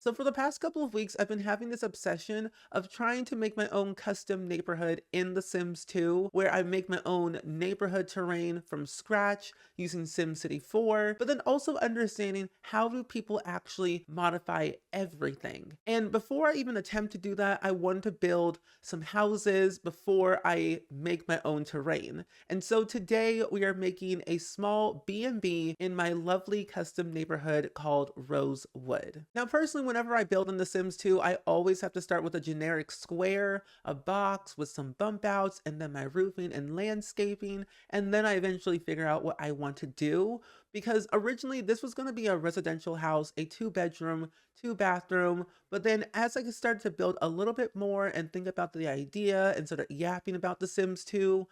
So for the past couple of weeks, I've been having this obsession of trying to make my own custom neighborhood in The Sims 2, where I make my own neighborhood terrain from scratch using SimCity 4, but then also understanding how do people actually modify everything. And before I even attempt to do that, I wanted to build some houses before I make my own terrain. And so today we are making a small B&B in my lovely custom neighborhood called Rosewood. Now, personally, whenever I build in The Sims 2, I always have to start with a generic square, a box with some bump outs, and then my roofing and landscaping. And then I eventually figure out what I want to do, because originally this was going to be a residential house, a 2 bedroom, 2 bathroom. But then as I started to build a little bit more and think about the idea and sort of yapping about The Sims 2,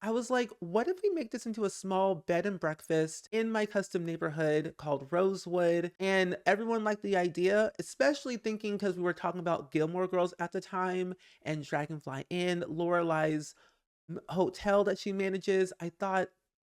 I was like, what if we make this into a small bed and breakfast in my custom neighborhood called Rosewood? And everyone liked the idea, especially thinking because we were talking about Gilmore Girls at the time and Dragonfly Inn, Lorelai's hotel that she manages. I thought,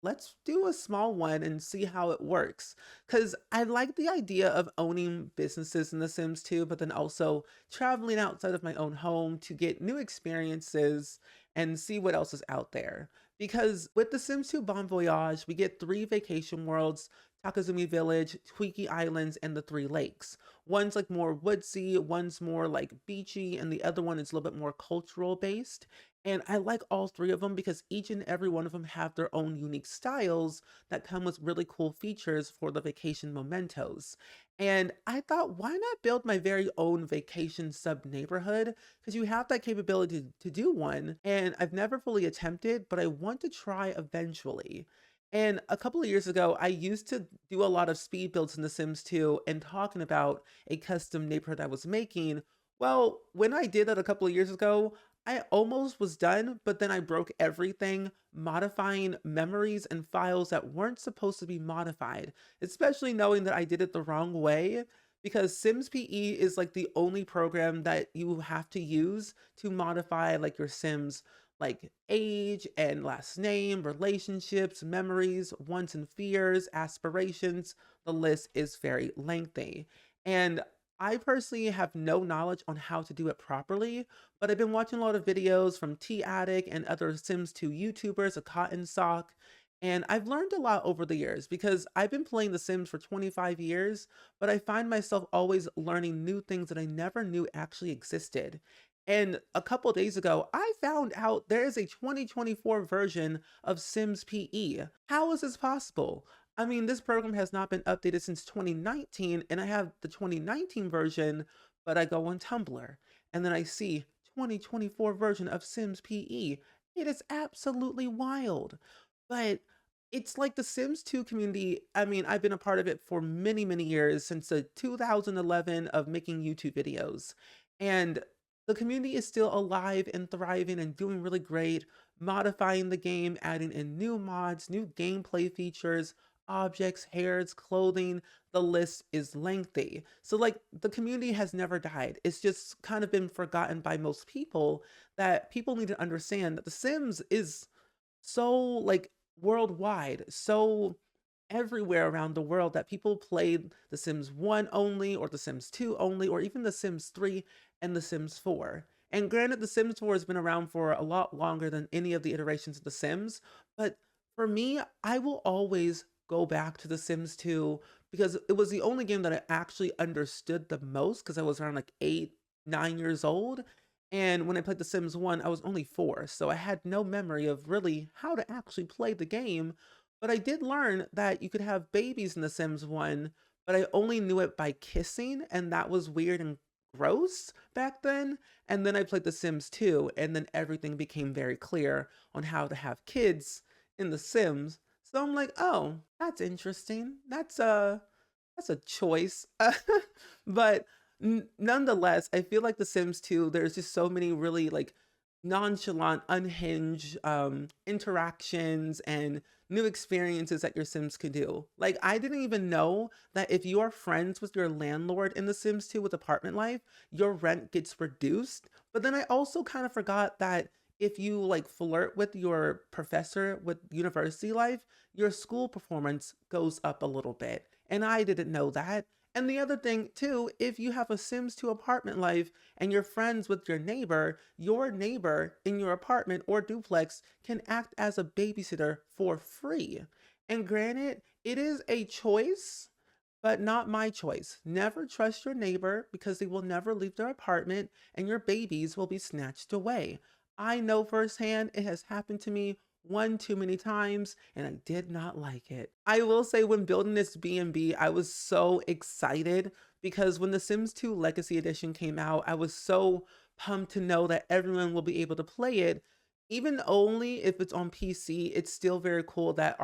let's do a small one and see how it works. Because I like the idea of owning businesses in The Sims 2, but then also traveling outside of my own home to get new experiences and see what else is out there. Because with The Sims 2 Bon Voyage, we get 3 vacation worlds: Takazumi Village, Twiki Islands, and the 3 lakes. One's like more woodsy, one's more like beachy, and the other one is a little bit more cultural based. And I like all 3 of them because each and every one of them have their own unique styles that come with really cool features for the vacation mementos. And I thought, why not build my very own vacation sub neighborhood? Because you have that capability to do one. And I've never fully attempted, but I want to try eventually. And a couple of years ago, I used to do a lot of speed builds in The Sims 2 and talking about a custom neighborhood I was making. Well, when I did that a couple of years ago, I almost was done, but then I broke everything, modifying memories and files that weren't supposed to be modified, especially knowing that I did it the wrong way. Because Sims PE is like the only program that you have to use to modify like your Sims, like age and last name, relationships, memories, wants and fears, aspirations. The list is very lengthy. And I personally have no knowledge on how to do it properly, but I've been watching a lot of videos from T Attic and other Sims 2 YouTubers, a Cotton Sock, and I've learned a lot over the years because I've been playing The Sims for 25 years, but I find myself always learning new things that I never knew actually existed. And a couple days ago, I found out there is a 2024 version of Sims PE. How is this possible? I mean, this program has not been updated since 2019, and I have the 2019 version, but I go on Tumblr and then I see 2024 version of Sims PE. It is absolutely wild. But it's like the Sims 2 community. I mean, I've been a part of it for many, many years since the 2011 of making YouTube videos. And the community is still alive and thriving and doing really great, modifying the game, adding in new mods, new gameplay features, objects, hairs, clothing. The list is lengthy. So, like, the community has never died. It's just kind of been forgotten by most people that people need to understand that The Sims is so like worldwide, so everywhere around the world that people played The Sims 1 only, or The Sims 2 only, or even The Sims 3 and The Sims 4. And granted, The Sims 4 has been around for a lot longer than any of the iterations of The Sims, but for me, I will always go back to The Sims 2 because it was the only game that I actually understood the most because I was around like 8, 9 years old. And when I played The Sims 1, I was only 4, so I had no memory of really how to actually play the game. But I did learn that you could have babies in The Sims 1, but I only knew it by kissing, and that was weird and gross back then. And then I played The Sims 2, and then everything became very clear on how to have kids in The Sims. So I'm like, oh, that's interesting. That's a choice. But nonetheless, I feel like The Sims 2, there's just so many really like nonchalant, unhinged interactions and new experiences that your Sims can do. Like, I didn't even know that if you are friends with your landlord in The Sims 2 with apartment life, your rent gets reduced. But then I also kind of forgot that if you like flirt with your professor with university life, your school performance goes up a little bit. And I didn't know that. And the other thing too, if you have a Sims 2 apartment life and you're friends with your neighbor in your apartment or duplex can act as a babysitter for free. And granted, it is a choice, but not my choice. Never trust your neighbor because they will never leave their apartment and your babies will be snatched away. I know firsthand it has happened to me one too many times and I did not like it. I will say when building this B&B, I was so excited because when The Sims 2 Legacy Edition came out, I was so pumped to know that everyone will be able to play it. Even only if it's on PC, it's still very cool that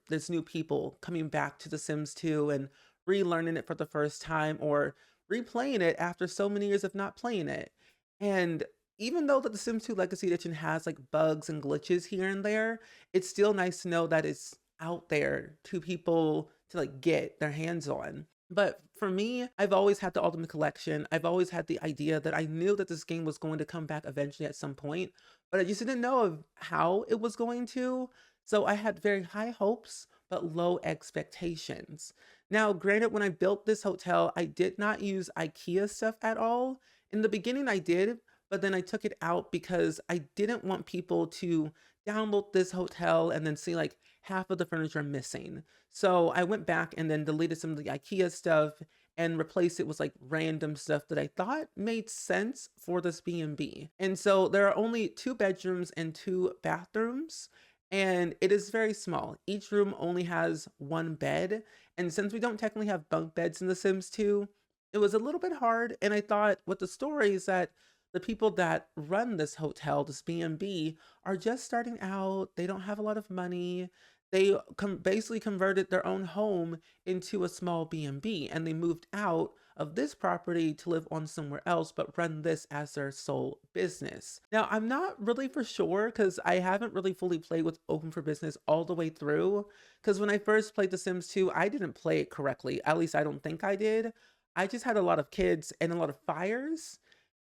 there's new people coming back to The Sims 2 and relearning it for the first time or replaying it after so many years of not playing it. And even though that The Sims 2 Legacy Edition has like bugs and glitches here and there, it's still nice to know that it's out there to people to like get their hands on. But for me, I've always had the Ultimate Collection. I've always had the idea that I knew that this game was going to come back eventually at some point, but I just didn't know of how it was going to. So I had very high hopes, but low expectations. Now, granted, when I built this hotel, I did not use IKEA stuff at all. In the beginning, I did, but then I took it out because I didn't want people to download this hotel and then see like half of the furniture missing. So I went back and then deleted some of the IKEA stuff and replaced it with like random stuff that I thought made sense for this B&B. And so there are only 2 bedrooms and 2 bathrooms, and it is very small. Each room only has 1 bed. And since we don't technically have bunk beds in The Sims 2, it was a little bit hard. And I thought with the stories that the people that run this hotel, this B&B, are just starting out. They don't have a lot of money. They basically converted their own home into a small B&B and they moved out of this property to live on somewhere else, but run this as their sole business. Now, I'm not really for sure because I haven't really fully played with Open for Business all the way through. Because when I first played The Sims 2, I didn't play it correctly. At least I don't think I did. I just had a lot of kids and a lot of fires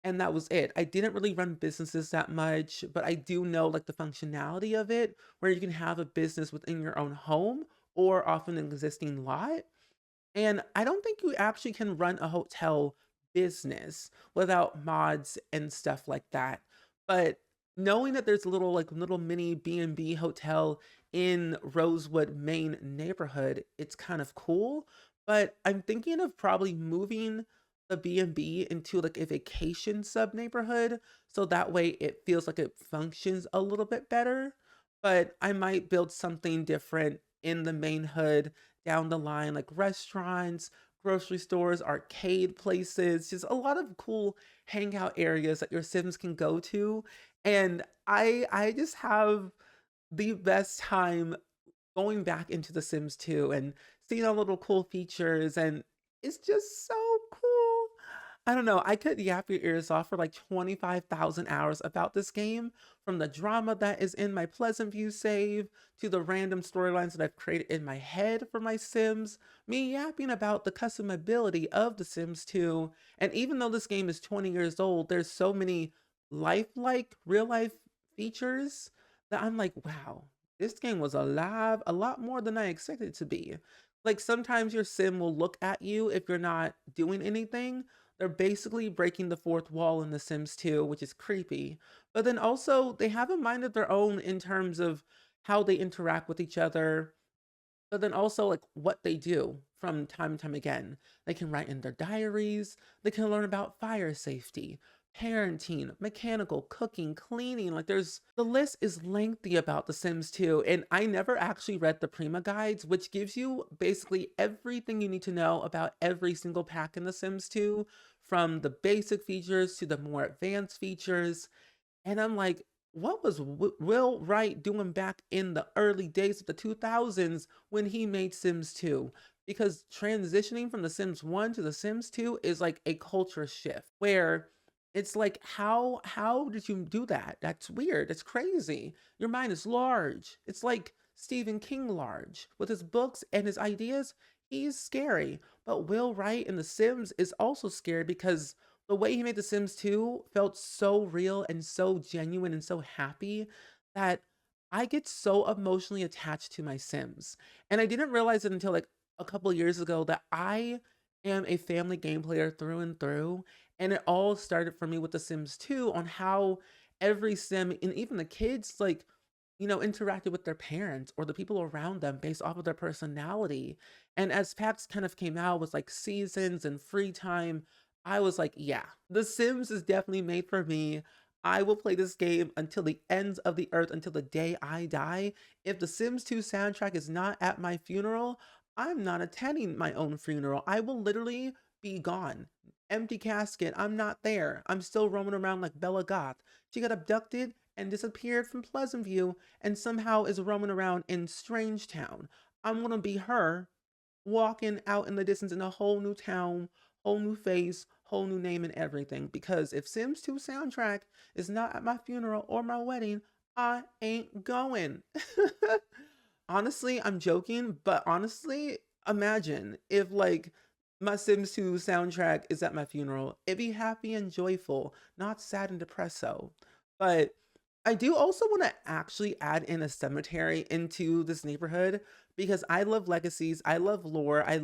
and that was it. I didn't really run businesses that much, but I do know like the functionality of it, where you can have a business within your own home or off an existing lot. And I don't think you actually can run a hotel business without mods and stuff like that. But knowing that there's a little mini B&B hotel in Rosewood main neighborhood, it's kind of cool. But I'm thinking of probably moving the B&B into like a vacation sub neighborhood so that way it feels like it functions a little bit better. But I might build something different in the main hood down the line, like restaurants, grocery stores, arcade places, just a lot of cool hangout areas that your Sims can go to. And I just have the best time going back into The Sims 2 and seeing all the little cool features, and it's just so cool. I don't know. I could yap your ears off for like 25,000 hours about this game, from the drama that is in my Pleasant View save to the random storylines that I've created in my head for my Sims, me yapping about the customability of The Sims 2. And even though this game is 20 years old, there's so many lifelike, real life features that I'm like, wow, this game was alive a lot more than I expected it to be. Like sometimes your sim will look at you if you're not doing anything. They're basically breaking the fourth wall in The Sims 2, which is creepy. But then also, they have a mind of their own in terms of how they interact with each other, but then also like what they do from time and time again. They can write in their diaries, they can learn about fire safety, parenting, mechanical, cooking, cleaning. Like there's the list is lengthy about The Sims 2, and I never actually read the Prima guides, which gives you basically everything you need to know about every single pack in The Sims 2, from the basic features to the more advanced features. And I'm like, what was Will Wright doing back in the early days of the 2000s when he made Sims 2? Because transitioning from The Sims 1 to The Sims 2 is like a culture shift where it's like, how did you do that? That's weird. It's crazy. Your mind is large. It's like Stephen King large. With his books and his ideas, he's scary. But Will Wright in The Sims is also scary because the way he made The Sims 2 felt so real and so genuine and so happy that I get so emotionally attached to my Sims. And I didn't realize it until like a couple years ago that I am a family game player through and through, and it all started for me with The Sims 2 on how every sim and even the kids like interacted with their parents or the people around them based off of their personality. And as packs kind of came out with like seasons and free time, I was like, yeah, The Sims is definitely made for me. I will play this game until the ends of the earth, until the day I die. If the Sims 2 soundtrack is not at my funeral, I'm not attending my own funeral. I will literally be gone. Empty casket. I'm not there. I'm still roaming around like Bella Goth. She got abducted and disappeared from Pleasant View and somehow is roaming around in Strange Town. I'm gonna be her walking out in the distance in a whole new town, whole new face, whole new name and everything. Because if Sims 2 soundtrack is not at my funeral or my wedding, I ain't going. Honestly, I'm joking, but honestly, imagine if like my Sims 2 soundtrack is at my funeral. It'd be happy and joyful, not sad and depresso. But I do also want to actually add in a cemetery into this neighborhood because I love legacies, I love lore, I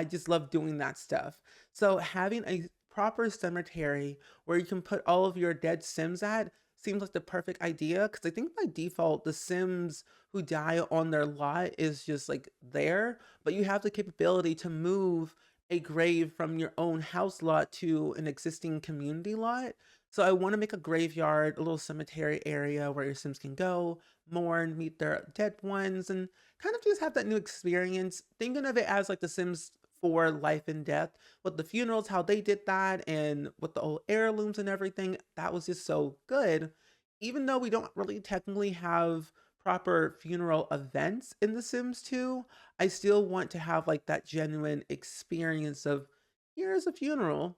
just love doing that stuff. So having a proper cemetery where you can put all of your dead Sims at seems like the perfect idea because I think by default the Sims who die on their lot is just like there, but you have the capability to move a grave from your own house lot to an existing community lot. So I want to make a graveyard, a little cemetery area where your Sims can go, mourn, meet their dead ones, and kind of just have that new experience. Thinking of it as like The Sims 4 Life and Death, with the funerals, how they did that, and with the old heirlooms and everything, that was just so good. Even though we don't really technically have proper funeral events in The Sims 2, I still want to have like that genuine experience of here's a funeral,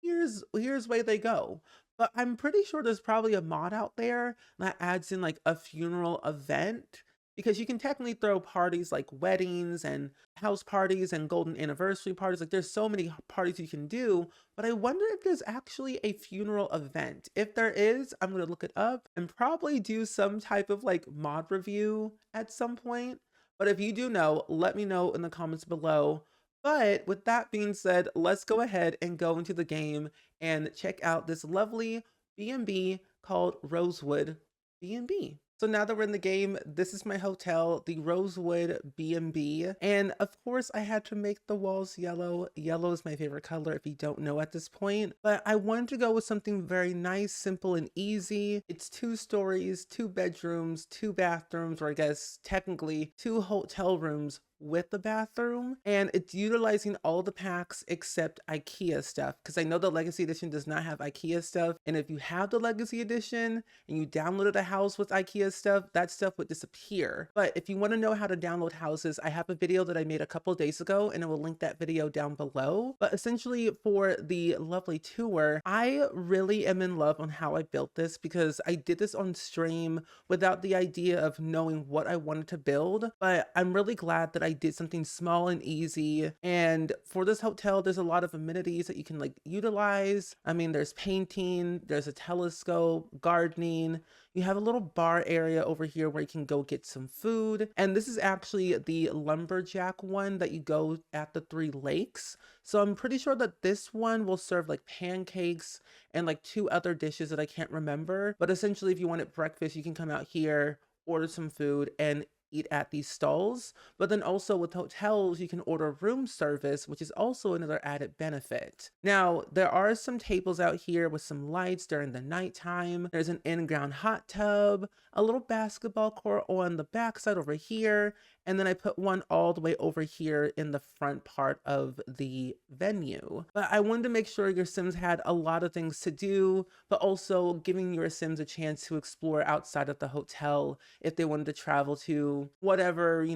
here's way they go. But I'm pretty sure there's probably a mod out there that adds in like a funeral event because you can technically throw parties like weddings and house parties and golden anniversary parties. Like there's so many parties you can do, but I wonder if there's actually a funeral event. If there is, I'm going to look it up and probably do some type of like mod review at some point. But if you do know, let me know in the comments below. But with that being said, let's go ahead and go into the game and check out this lovely B&B called Rosewood B&B. So now that we're in the game, this is my hotel, the Rosewood B&B. And of course I had to make the walls yellow. Yellow is my favorite color if you don't know at this point. But I wanted to go with something very nice, simple, and easy. It's 2 stories, 2 bedrooms, 2 bathrooms, or I guess technically 2 hotel rooms with the bathroom, and it's utilizing all the packs except IKEA stuff because I know the Legacy Edition does not have IKEA stuff, and if you have the Legacy Edition and you downloaded a house with IKEA stuff, that stuff would disappear. But if you want to know how to download houses, I have a video that I made a couple days ago and I will link that video down below. But essentially for the lovely tour, I really am in love on how I built this because I did this on stream without the idea of knowing what I wanted to build, but I'm really glad that I did something small and easy. And for this hotel, there's a lot of amenities that you can like utilize. I mean, there's painting, there's a telescope, gardening. You have a little bar area over here where you can go get some food. And this is actually the lumberjack one that you go at the 3 lakes. So I'm pretty sure that this one will serve like pancakes and like 2 other dishes that I can't remember. But essentially, if you wanted breakfast, you can come out here, order some food, and eat at these stalls. But then also with hotels, you can order room service, which is also another added benefit. Now, there are some tables out here with some lights during the nighttime. There's an in-ground hot tub, a little basketball court on the backside over here, and then I put one all the way over here in the front part of the venue. But I wanted to make sure your Sims had a lot of things to do, but also giving your Sims a chance to explore outside of the hotel if they wanted to travel to whatever,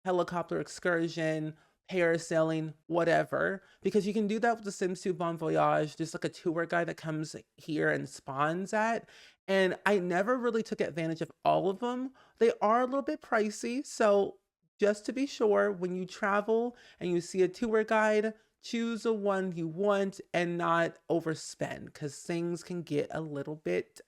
helicopter excursion, parasailing, whatever, because you can do that with the Sims 2 Bon Voyage. There's like a tour guide that comes here and spawns at, and I never really took advantage of all of them. They are a little bit pricey, so just to be sure, when you travel and you see a tour guide, choose the one you want and not overspend because things can get a little bit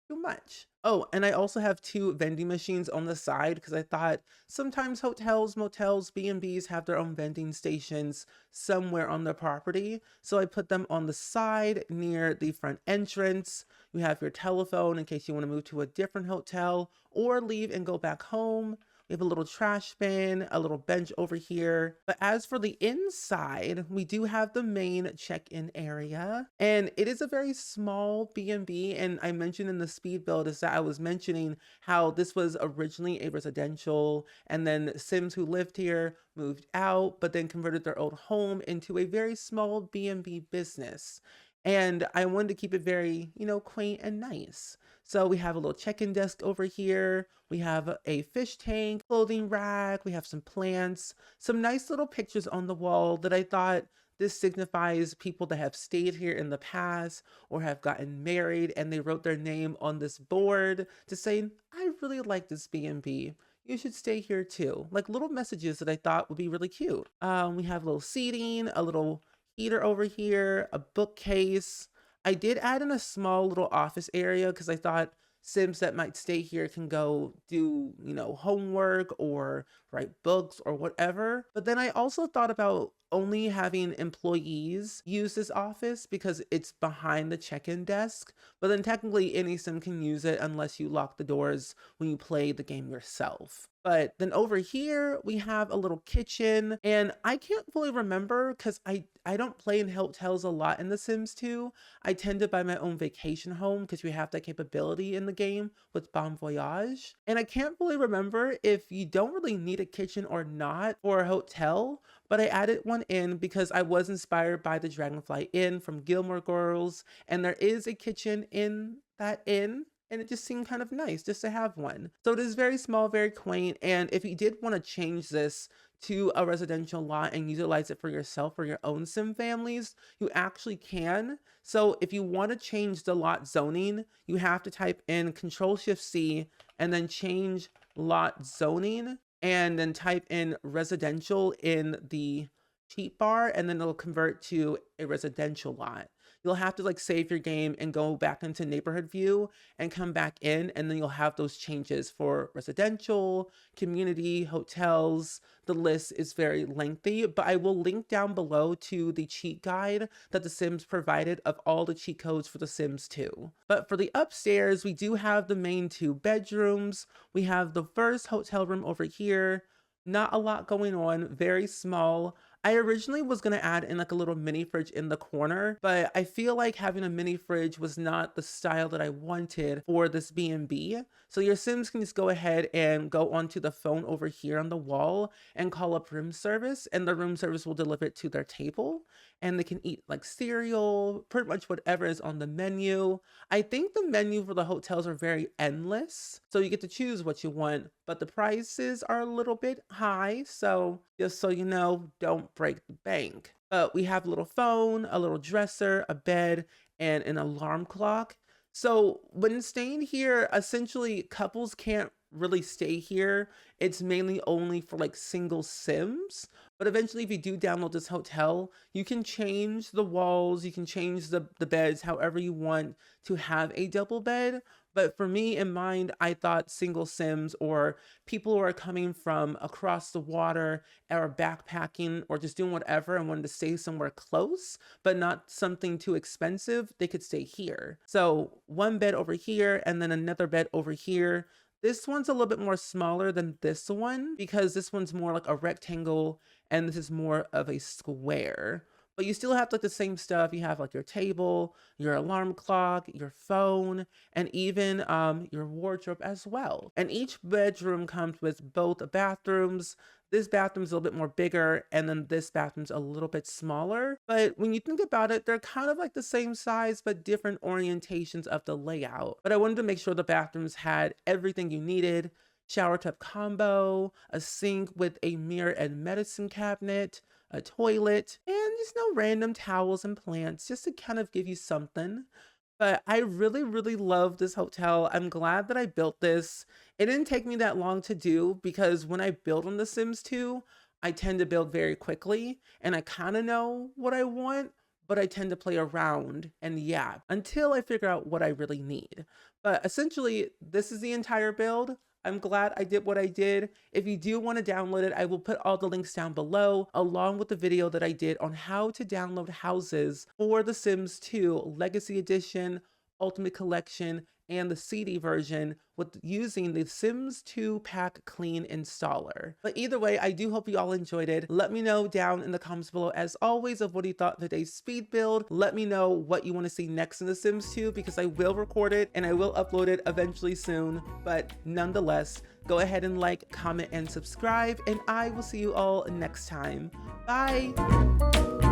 too much. Oh, and I also have two vending machines on the side because I thought sometimes hotels, motels, B&Bs have their own vending stations somewhere on the property. So I put them on the side near the front entrance. You have your telephone in case you want to move to a different hotel or leave and go back home. We have a little trash bin, a little bench over here. But as for the inside, we do have the main check-in area. And it is a very small B&B. And I mentioned in the speed build is that I was mentioning how this was originally a residential, and then Sims who lived here moved out, but then converted their old home into a very small B&B business. And I wanted to keep it very, quaint and nice. So we have a little check-in desk over here. We have a fish tank, clothing rack. We have some plants, some nice little pictures on the wall that I thought this signifies people that have stayed here in the past or have gotten married and they wrote their name on this board to say, I really like this B&B. You should stay here too. Like little messages that I thought would be really cute. We have a little seating, a little heater over here, a bookcase. I did add in a small little office area because I thought Sims that might stay here can go do, homework or write books or whatever. But then I also thought about only having employees use this office because it's behind the check-in desk. But then technically any Sim can use it unless you lock the doors when you play the game yourself. But then over here, we have a little kitchen, and I can't fully remember because I don't play in hotels a lot in The Sims 2. I tend to buy my own vacation home because we have that capability in the game with Bon Voyage. And I can't fully remember if you don't really need a kitchen or not for a hotel, but I added one in because I was inspired by the Dragonfly Inn from Gilmore Girls, and there is a kitchen in that inn. And it just seemed kind of nice just to have one. So it is very small, very quaint. And if you did want to change this to a residential lot and utilize it for yourself or your own Sim families, you actually can. So if you want to change the lot zoning, you have to type in Control-Shift-C and then change lot zoning and then type in residential in the cheat bar, and then it'll convert to a residential lot. You'll have to like save your game and go back into neighborhood view and come back in, and then you'll have those changes for residential, community, hotels. The list is very lengthy, but I will link down below to the cheat guide that The Sims provided of all the cheat codes for The Sims 2. But for the upstairs, we do have the main two bedrooms. We have the first hotel room over here. Not a lot going on, very small. I originally was going to add in like a little mini fridge in the corner, but I feel like having a mini fridge was not the style that I wanted for this B&B. So your Sims can just go ahead and go onto the phone over here on the wall and call up room service, and the room service will deliver it to their table, and they can eat like cereal, pretty much whatever is on the menu. I think the menu for the hotels are very endless, so you get to choose what you want, but the prices are a little bit high, so just so you know, don't break the bank. But we have a little phone, a little dresser, a bed, and an alarm clock. So when staying here, essentially couples can't really stay here. It's mainly only for like single Sims. But eventually, if you do download this hotel, you can change the walls, you can change the beds however you want to have a double bed. But for me in mind, I thought single Sims or people who are coming from across the water or backpacking or just doing whatever and wanted to stay somewhere close, but not something too expensive, they could stay here. So one bed over here and then another bed over here. This one's a little bit more smaller than this one because this one's more like a rectangle and this is more of a square. But you still have like the same stuff. You have like your table, your alarm clock, your phone, and even your wardrobe as well. And each bedroom comes with both bathrooms. This bathroom's a little bit more bigger, and then this bathroom's a little bit smaller. But when you think about it, they're kind of like the same size, but different orientations of the layout. But I wanted to make sure the bathrooms had everything you needed. Shower tub combo, a sink with a mirror and medicine cabinet, a toilet, and just no random towels and plants, just to kind of give you something. But I really, really love this hotel. I'm glad that I built this. It didn't take me that long to do because when I build on The Sims 2, I tend to build very quickly and I kind of know what I want. but I tend to play around and yeah, until I figure out what I really need. But essentially, this is the entire build. I'm glad I did what I did. If you do want to download it, I will put all the links down below, along with the video that I did on how to download houses for The Sims 2 Legacy Edition, Ultimate Collection, and the CD version with using the Sims 2 Pack Clean installer. But either way, I do hope you all enjoyed it. Let me know down in the comments below, as always, of what you thought of today's speed build. Let me know what you want to see next in The Sims 2, because I will record it and I will upload it eventually soon. But nonetheless, go ahead and like, comment, and subscribe, and I will see you all next time. Bye!